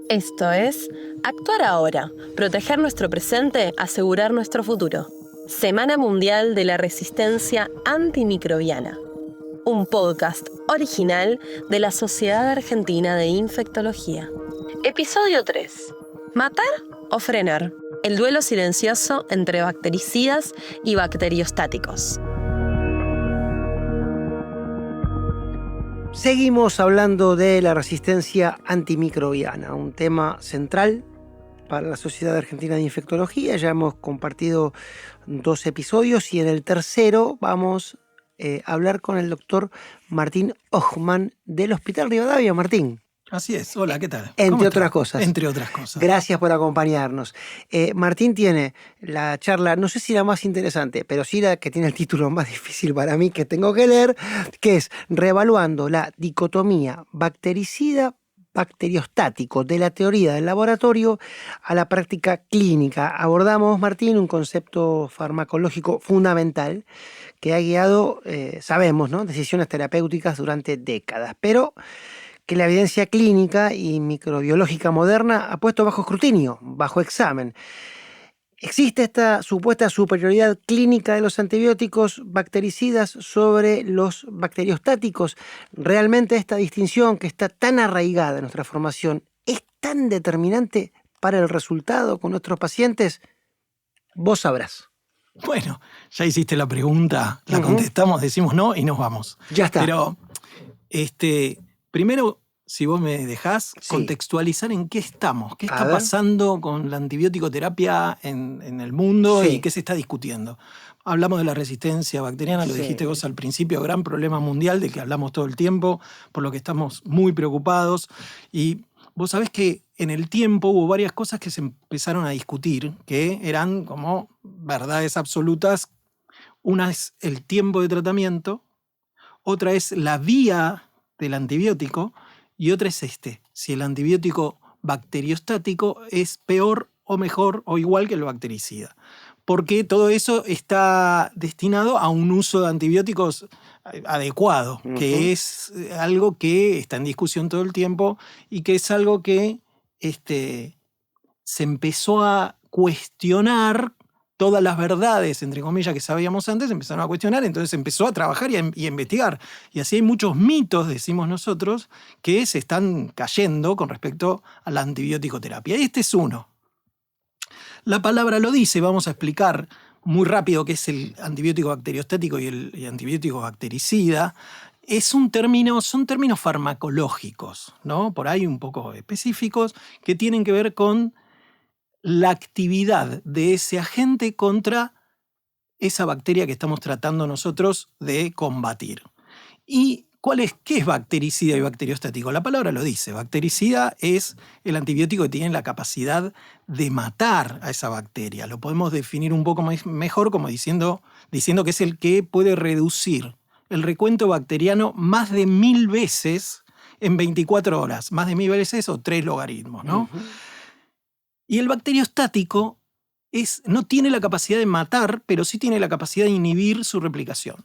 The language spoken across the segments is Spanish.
Esto es Actuar Ahora, proteger nuestro presente, asegurar nuestro futuro. Semana Mundial de la Resistencia Antimicrobiana. Un podcast original de la Sociedad Argentina de Infectología. Episodio 3. ¿Matar o frenar? El duelo silencioso entre bactericidas y bacteriostáticos. Seguimos hablando de la resistencia antimicrobiana, un tema central para la Sociedad Argentina de Infectología. Ya hemos compartido 2 episodios y en el tercero vamos a hablar con el doctor Martín Hochman del Hospital Rivadavia. Martín. Así es. Hola, ¿qué tal? Entre otras cosas. Entre otras cosas. Gracias por acompañarnos. Martín tiene la charla, no sé si la más interesante, pero sí la que tiene el título más difícil para mí que tengo que leer, que es Reevaluando la dicotomía bactericida-bacteriostático de la teoría del laboratorio a la práctica clínica. Abordamos, Martín, un concepto farmacológico fundamental que ha guiado, sabemos, ¿no?, decisiones terapéuticas durante décadas, pero que la evidencia clínica y microbiológica moderna ha puesto bajo escrutinio, bajo examen. ¿Existe esta supuesta superioridad clínica de los antibióticos bactericidas sobre los bacteriostáticos? ¿Realmente esta distinción, que está tan arraigada en nuestra formación, es tan determinante para el resultado con nuestros pacientes? Vos sabrás. Bueno, ya hiciste la pregunta, la contestamos, decimos no y nos vamos. Ya está. Pero, primero, si vos me dejás, contextualizar en qué estamos, qué está pasando con la antibiótico terapia en el mundo y qué se está discutiendo. Hablamos de la resistencia bacteriana, lo dijiste vos al principio, gran problema mundial del que hablamos todo el tiempo, por lo que estamos muy preocupados. Y vos sabés que en el tiempo hubo varias cosas que se empezaron a discutir, que eran como verdades absolutas. Una es el tiempo de tratamiento, otra es la vía del antibiótico, y otra es si el antibiótico bacteriostático es peor o mejor o igual que el bactericida. Porque todo eso está destinado a un uso de antibióticos adecuado, que es algo que está en discusión todo el tiempo y que es algo que se empezó a cuestionar. Todas las verdades, entre comillas, que sabíamos antes, empezaron a cuestionar, entonces se empezó a trabajar y a investigar. Y así hay muchos mitos, decimos nosotros, que se están cayendo con respecto a la antibiótico terapia. Este es uno. La palabra lo dice, vamos a explicar muy rápido qué es el antibiótico bacteriostático y el antibiótico bactericida. Son términos farmacológicos, ¿no? Por ahí un poco específicos, que tienen que ver con la actividad de ese agente contra esa bacteria que estamos tratando nosotros de combatir. ¿Y qué es bactericida y bacteriostático? La palabra lo dice. Bactericida es el antibiótico que tiene la capacidad de matar a esa bacteria. Lo podemos definir un poco mejor como diciendo que es el que puede reducir el recuento bacteriano más de 1000 veces en 24 horas. Más de 1000 veces o 3 logaritmos, ¿no? Y el bacteriostático no tiene la capacidad de matar, pero sí tiene la capacidad de inhibir su replicación.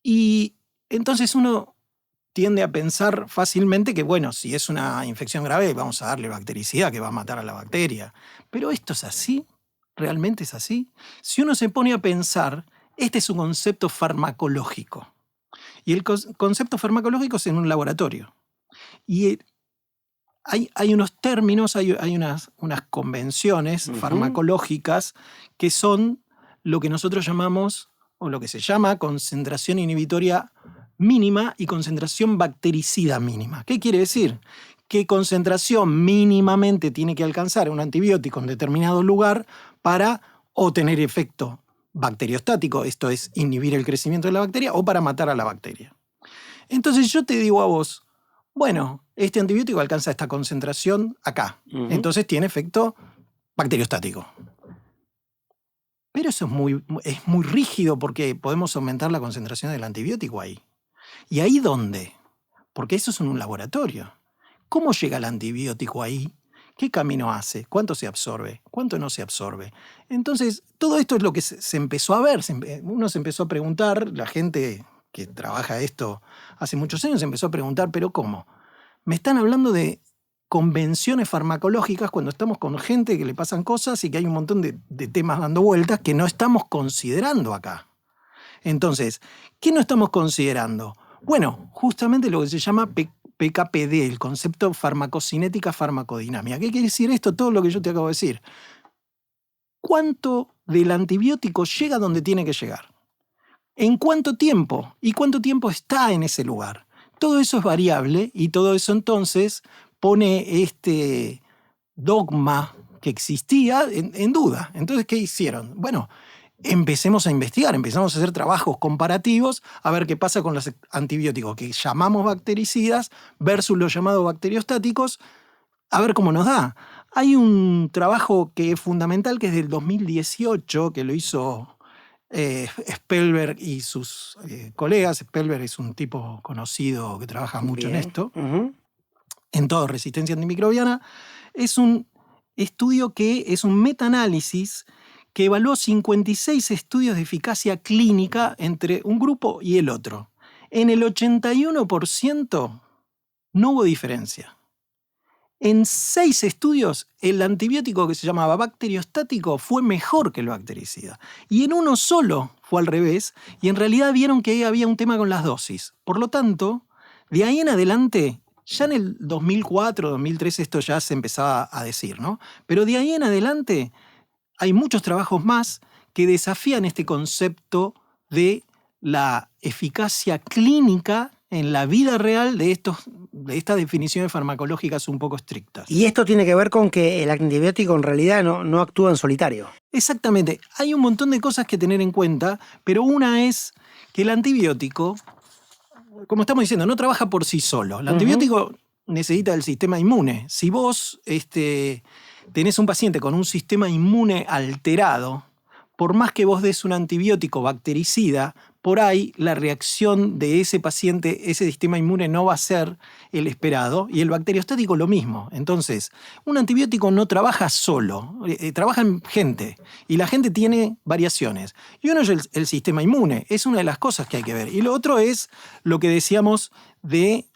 Y entonces uno tiende a pensar fácilmente que, bueno, si es una infección grave, vamos a darle bactericida que va a matar a la bacteria. Pero ¿esto es así? ¿Realmente es así? Si uno se pone a pensar, este es un concepto farmacológico. Y el concepto farmacológico es en un laboratorio. Y hay unos términos, hay unas convenciones farmacológicas que son lo que nosotros llamamos, o lo que se llama, concentración inhibitoria mínima y concentración bactericida mínima. ¿Qué quiere decir? ¿Qué concentración mínimamente tiene que alcanzar un antibiótico en determinado lugar para o tener efecto bacteriostático, esto es, inhibir el crecimiento de la bacteria, o para matar a la bacteria? Entonces yo te digo a vos, bueno, este antibiótico alcanza esta concentración acá. Entonces tiene efecto bacteriostático. Pero eso es muy rígido porque podemos aumentar la concentración del antibiótico ahí. ¿Y ahí dónde? Porque eso es en un laboratorio. ¿Cómo llega el antibiótico ahí? ¿Qué camino hace? ¿Cuánto se absorbe? ¿Cuánto no se absorbe? Entonces, todo esto es lo que se empezó a ver. Uno se empezó a preguntar, la gente que trabaja esto hace muchos años, empezó a preguntar, ¿pero cómo? Me están hablando de convenciones farmacológicas cuando estamos con gente que le pasan cosas y que hay un montón de temas dando vueltas que no estamos considerando acá. Entonces, ¿qué no estamos considerando? Bueno, justamente lo que se llama PKPD, el concepto farmacocinética farmacodinámica. ¿Qué quiere decir esto? Todo lo que yo te acabo de decir. ¿Cuánto del antibiótico llega donde tiene que llegar? ¿En cuánto tiempo? ¿Y cuánto tiempo está en ese lugar? Todo eso es variable y todo eso entonces pone este dogma que existía en duda. Entonces, ¿qué hicieron? Bueno, empecemos a investigar, empezamos a hacer trabajos comparativos a ver qué pasa con los antibióticos que llamamos bactericidas versus los llamados bacteriostáticos, a ver cómo nos da. Hay un trabajo que es fundamental, que es del 2018, que lo hizo Spellberg y sus colegas. Spellberg es un tipo conocido que trabaja mucho en esto, en todo resistencia antimicrobiana. Es un estudio que es un metaanálisis que evaluó 56 estudios de eficacia clínica entre un grupo y el otro. En el 81% no hubo diferencia. En 6 estudios, el antibiótico que se llamaba bacteriostático fue mejor que el bactericida. Y en uno solo fue al revés, y en realidad vieron que había un tema con las dosis. Por lo tanto, de ahí en adelante, ya en el 2004, 2003 esto ya se empezaba a decir, ¿no? Pero de ahí en adelante hay muchos trabajos más que desafían este concepto de la eficacia clínica en la vida real de estas definiciones farmacológicas un poco estrictas. Y esto tiene que ver con que el antibiótico en realidad no actúa en solitario. Exactamente. Hay un montón de cosas que tener en cuenta, pero una es que el antibiótico, como estamos diciendo, no trabaja por sí solo. El antibiótico necesita el sistema inmune. Si vos tenés un paciente con un sistema inmune alterado, por más que vos des un antibiótico bactericida, por ahí la reacción de ese paciente, ese sistema inmune no va a ser el esperado, y el bacteriostático lo mismo. Entonces, un antibiótico no trabaja solo, trabaja en gente, y la gente tiene variaciones. Y uno es el sistema inmune, es una de las cosas que hay que ver. Y lo otro es lo que decíamos de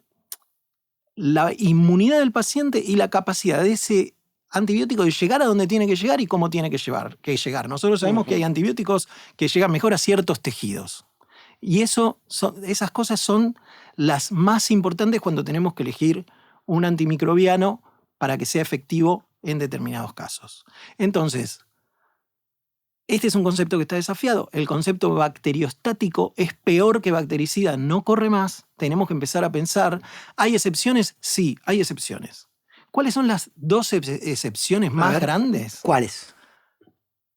la inmunidad del paciente y la capacidad de ese antibiótico de llegar a donde tiene que llegar y cómo tiene que llegar. Nosotros sabemos que hay antibióticos que llegan mejor a ciertos tejidos. Y esas cosas son las más importantes cuando tenemos que elegir un antimicrobiano para que sea efectivo en determinados casos. Entonces, este es un concepto que está desafiado. El concepto bacteriostático es peor que bactericida, no corre más. Tenemos que empezar a pensar. ¿Hay excepciones? Sí, hay excepciones. ¿Cuáles son las 2 excepciones más grandes? ¿Cuáles?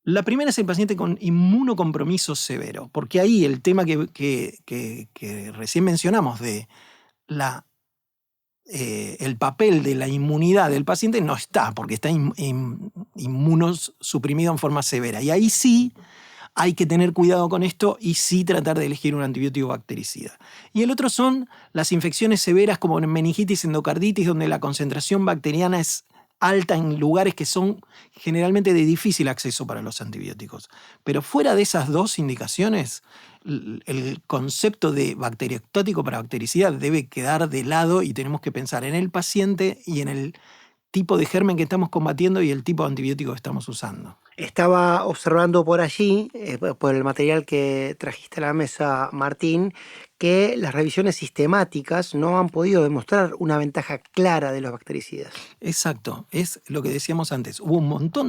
La primera es el paciente con inmunocompromiso severo, porque ahí el tema que recién mencionamos de el papel de la inmunidad del paciente no está, porque está inmunosuprimido en forma severa. Y ahí sí hay que tener cuidado con esto y sí tratar de elegir un antibiótico bactericida. Y el otro son las infecciones severas como meningitis, endocarditis, donde la concentración bacteriana es alta en lugares que son generalmente de difícil acceso para los antibióticos. Pero fuera de esas 2 indicaciones, el concepto de bacteriostático para bactericida debe quedar de lado y tenemos que pensar en el paciente y en el tipo de germen que estamos combatiendo y el tipo de antibiótico que estamos usando. Estaba observando por allí, por el material que trajiste a la mesa, Martín, que las revisiones sistemáticas no han podido demostrar una ventaja clara de los bactericidas. Exacto, es lo que decíamos antes.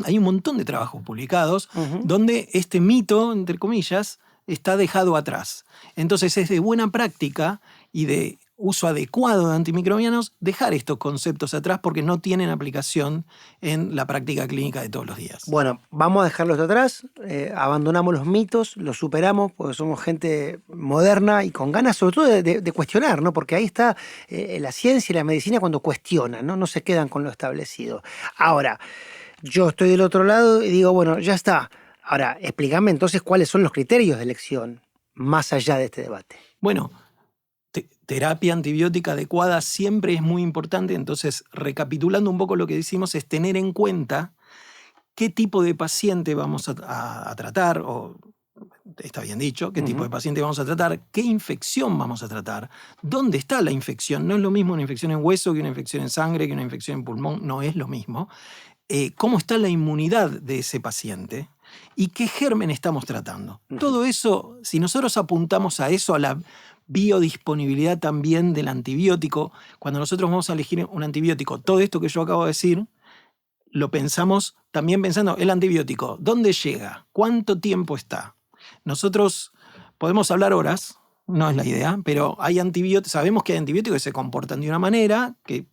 Hay un montón de trabajos publicados donde este mito, entre comillas, está dejado atrás. Entonces es de buena práctica y de uso adecuado de antimicrobianos dejar estos conceptos atrás porque no tienen aplicación en la práctica clínica de todos los días. Bueno, vamos a dejarlos de atrás, abandonamos los mitos, los superamos porque somos gente moderna y con ganas sobre todo de cuestionar, ¿no? Porque ahí está la ciencia y la medicina cuando cuestionan, ¿no? No se quedan con lo establecido. Ahora, yo estoy del otro lado y digo, bueno, ya está. Ahora, explícame entonces cuáles son los criterios de elección más allá de este debate. Bueno, terapia antibiótica adecuada siempre es muy importante, entonces recapitulando un poco lo que decimos es tener en cuenta qué tipo de paciente vamos a tratar o está bien dicho, qué tipo de paciente vamos a tratar, qué infección vamos a tratar, dónde está la infección. No es lo mismo una infección en hueso que una infección en sangre, que una infección en pulmón, no es lo mismo. Cómo está la inmunidad de ese paciente y qué germen estamos tratando. Todo eso, si nosotros apuntamos a eso, a la biodisponibilidad también del antibiótico, cuando nosotros vamos a elegir un antibiótico, todo esto que yo acabo de decir, lo pensamos también pensando, el antibiótico, ¿dónde llega? ¿Cuánto tiempo está? Nosotros podemos hablar horas, no es la idea, pero hay antibióticos, sabemos que hay antibióticos que se comportan de una manera, que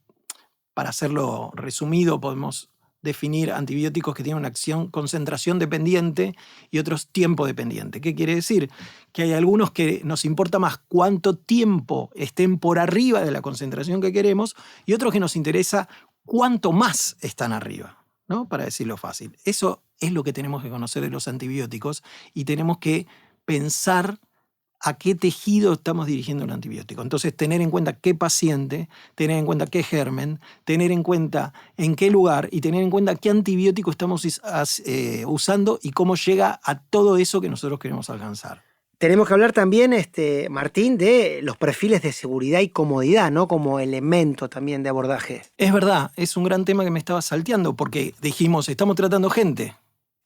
para hacerlo resumido podemos definir antibióticos que tienen una acción concentración dependiente y otros tiempo dependiente. ¿Qué quiere decir? Que hay algunos que nos importa más cuánto tiempo estén por arriba de la concentración que queremos y otros que nos interesa cuánto más están arriba, ¿no? Para decirlo fácil. Eso es lo que tenemos que conocer de los antibióticos y tenemos que pensar a qué tejido estamos dirigiendo el antibiótico. Entonces, tener en cuenta qué paciente, tener en cuenta qué germen, tener en cuenta en qué lugar y tener en cuenta qué antibiótico estamos usando y cómo llega a todo eso que nosotros queremos alcanzar. Tenemos que hablar también, Martín, de los perfiles de seguridad y comodidad, ¿no? Como elemento también de abordaje. Es verdad, es un gran tema que me estaba salteando porque dijimos, estamos tratando gente.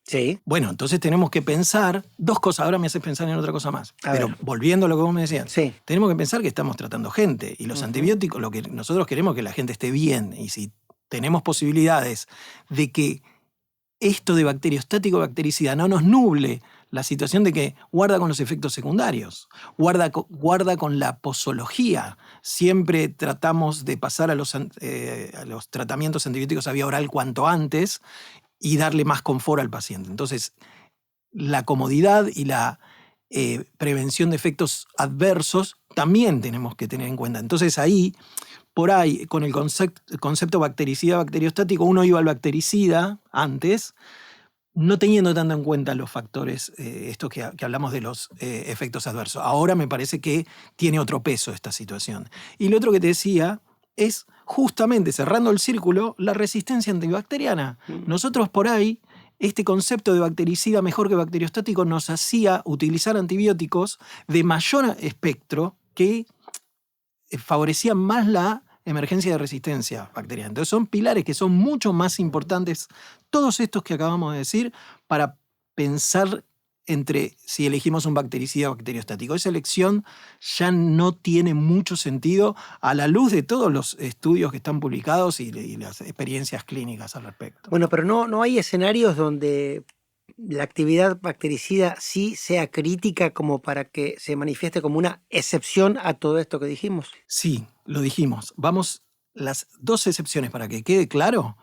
Sí. Bueno, entonces tenemos que pensar dos cosas. Ahora me haces pensar en otra cosa más. Pero volviendo a lo que vos me decías, sí, tenemos que pensar que estamos tratando gente. Y los antibióticos, lo que nosotros queremos es que la gente esté bien. Y si tenemos posibilidades de que esto de bacteriostático bactericida no nos nuble la situación de que guarda con los efectos secundarios, guarda con la posología. Siempre tratamos de pasar a los tratamientos antibióticos a vía oral cuanto antes y darle más confort al paciente. Entonces, la comodidad y la prevención de efectos adversos también tenemos que tener en cuenta. Entonces, ahí, por ahí, con el concepto bactericida, bacteriostático, uno iba al bactericida antes, no teniendo tanto en cuenta los factores, estos que hablamos de los efectos adversos. Ahora me parece que tiene otro peso esta situación. Y lo otro que te decía es justamente, cerrando el círculo, la resistencia antibacteriana. Nosotros por ahí, este concepto de bactericida mejor que bacteriostático nos hacía utilizar antibióticos de mayor espectro que favorecían más la emergencia de resistencia bacteriana. Entonces son pilares que son mucho más importantes, todos estos que acabamos de decir, para pensar entre si elegimos un bactericida o bacteriostático. Esa elección ya no tiene mucho sentido a la luz de todos los estudios que están publicados y las experiencias clínicas al respecto. Bueno, pero no hay escenarios donde la actividad bactericida sí sea crítica como para que se manifieste como una excepción a todo esto que dijimos. Sí, lo dijimos. Vamos, las dos excepciones para que quede claro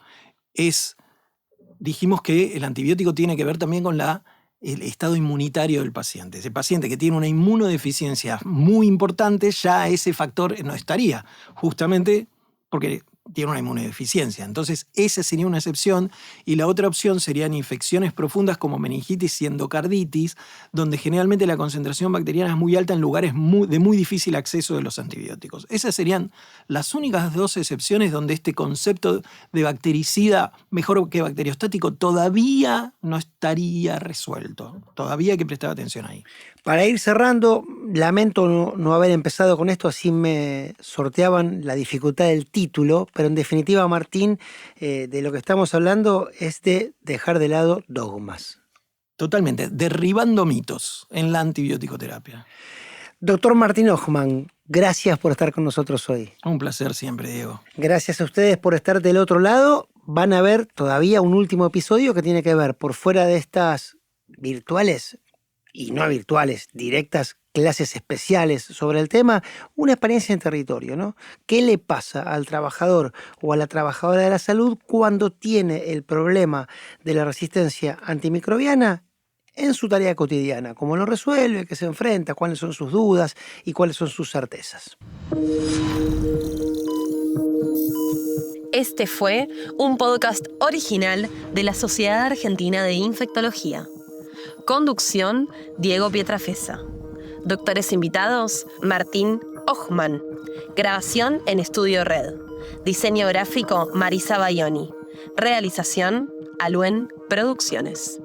dijimos que el antibiótico tiene que ver también con el estado inmunitario del paciente. Ese paciente que tiene una inmunodeficiencia muy importante, ya ese factor no estaría, justamente porque tiene una inmunodeficiencia. Entonces, esa sería una excepción. Y la otra opción serían infecciones profundas como meningitis y endocarditis, donde generalmente la concentración bacteriana es muy alta en lugares de muy difícil acceso de los antibióticos. Esas serían las únicas dos excepciones donde este concepto de bactericida mejor que bacteriostático todavía no estaría resuelto. Todavía hay que prestar atención ahí. Para ir cerrando, lamento no haber empezado con esto, así me sorteaban la dificultad del título, pero en definitiva, Martín, de lo que estamos hablando es de dejar de lado dogmas. Totalmente, derribando mitos en la antibioticoterapia. Doctor Martín Ojman, gracias por estar con nosotros hoy. Un placer siempre, Diego. Gracias a ustedes por estar del otro lado. Van a ver todavía un último episodio que tiene que ver, por fuera de estas virtuales y no virtuales, directas clases especiales sobre el tema, una experiencia en territorio, ¿no? ¿Qué le pasa al trabajador o a la trabajadora de la salud cuando tiene el problema de la resistencia antimicrobiana en su tarea cotidiana? ¿Cómo lo resuelve? ¿Qué se enfrenta? ¿Cuáles son sus dudas? ¿Y cuáles son sus certezas? Este fue un podcast original de la Sociedad Argentina de Infectología. Conducción, Diego Pietrafesa. Doctores invitados, Martín Ojman. Grabación en Estudio Red. Diseño gráfico, Marisa Baioni. Realización, Aluen Producciones.